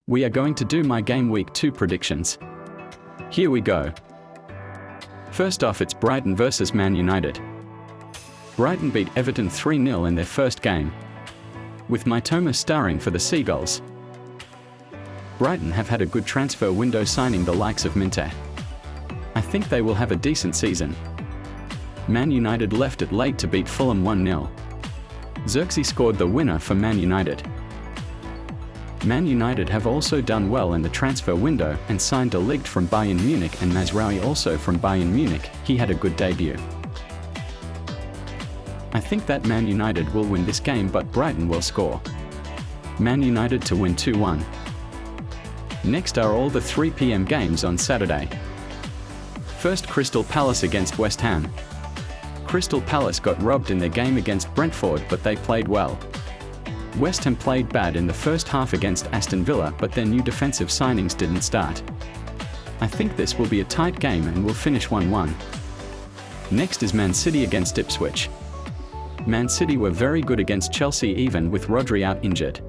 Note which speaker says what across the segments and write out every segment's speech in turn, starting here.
Speaker 1: We are going to do my Game Week 2 predictions. Here we go. First off, it's Brighton versus Man United. Brighton beat Everton 3-0 in their first game, with Mitoma starring for the Seagulls. Brighton have had a good transfer window, signing the likes of Minte. I think they will have a decent season. Man United left it late to beat Fulham 1-0. Xerxes scored the winner for Man United. Man United have also done well in the transfer window and signed De Ligt from Bayern Munich and Mazraoui also from Bayern Munich. He had a good debut. I think that Man United will win this game, but Brighton will score. Man United to win 2-1. Next are all the 3 p.m. games on Saturday. First, Crystal Palace against West Ham. Crystal Palace got robbed in their game against Brentford, but they played well. West Ham played bad in the first half against Aston Villa, but their new defensive signings didn't start. I think this will be a tight game and will finish 1-1. Next is Man City against Ipswich. Man City were very good against Chelsea even with Rodri out injured.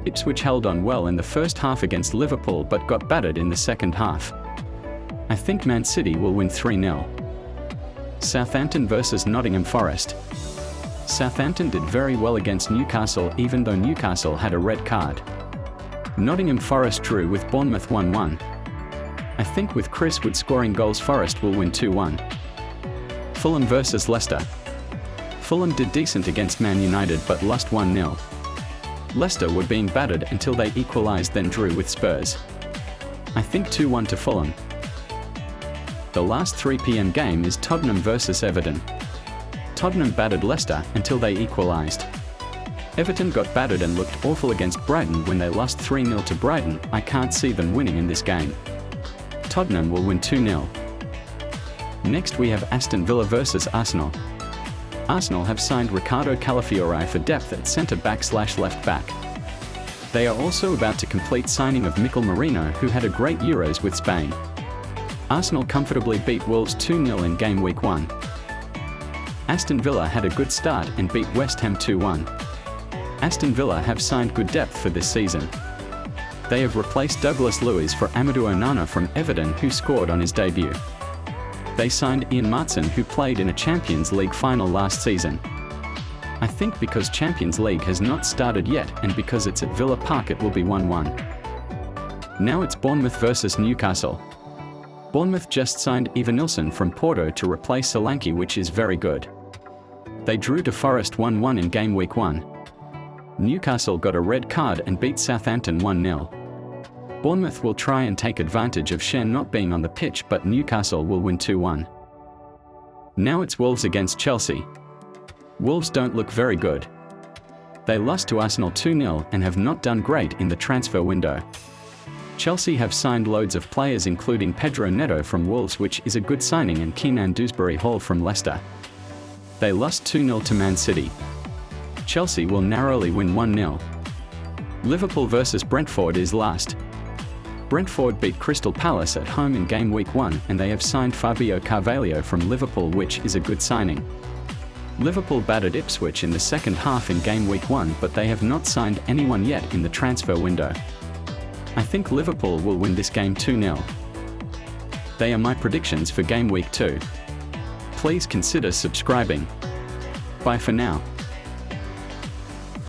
Speaker 1: Ipswich held on well in the first half against Liverpool but got battered in the second half. I think Man City will win 3-0. Southampton versus Nottingham Forest. Southampton did very well against Newcastle even though Newcastle had a red card. Nottingham Forest drew with Bournemouth 1-1. I think with Chris Wood scoring goals, Forest will win 2-1. Fulham versus Leicester. Fulham did decent against Man United but lost 1-0. Leicester were being battered until they equalised, then drew with Spurs. I think 2-1 to Fulham. The last 3 p.m. game is Tottenham versus Everton. Tottenham battered Leicester until they equalised. Everton got battered and looked awful against Brighton when they lost 3-0 to Brighton. I can't see them winning in this game. Tottenham will win 2-0. Next we have Aston Villa versus Arsenal. Arsenal have signed Ricardo Calafiori for depth at centre-back/left back. They are also about to complete signing of Mikel Merino, who had a great Euros with Spain. Arsenal comfortably beat Wolves 2-0 in Game Week 1. Aston Villa had a good start and beat West Ham 2-1. Aston Villa have signed good depth for this season. They have replaced Douglas Luiz for Amadou Onana from Everton, who scored on his debut. They signed Ian Maatsen, who played in a Champions League final last season. I think because Champions League has not started yet and because it's at Villa Park, it will be 1-1. Now it's Bournemouth versus Newcastle. Bournemouth just signed Evanilson from Porto to replace Solanke, which is very good. They drew to Forest 1-1 in Game Week 1. Newcastle got a red card and beat Southampton 1-0. Bournemouth will try and take advantage of Shen not being on the pitch, but Newcastle will win 2-1. Now it's Wolves against Chelsea. Wolves don't look very good. They lost to Arsenal 2-0 and have not done great in the transfer window. Chelsea have signed loads of players including Pedro Neto from Wolves, which is a good signing, and Keenan Dewsbury Hall from Leicester. They lost 2-0 to Man City. Chelsea will narrowly win 1-0. Liverpool versus Brentford is last. Brentford beat Crystal Palace at home in Game Week 1 and they have signed Fabio Carvalho from Liverpool, which is a good signing. Liverpool battered Ipswich in the second half in Game Week 1, but they have not signed anyone yet in the transfer window. I think Liverpool will win this game 2-0. They are my predictions for Game Week 2. Please consider subscribing. Bye for now.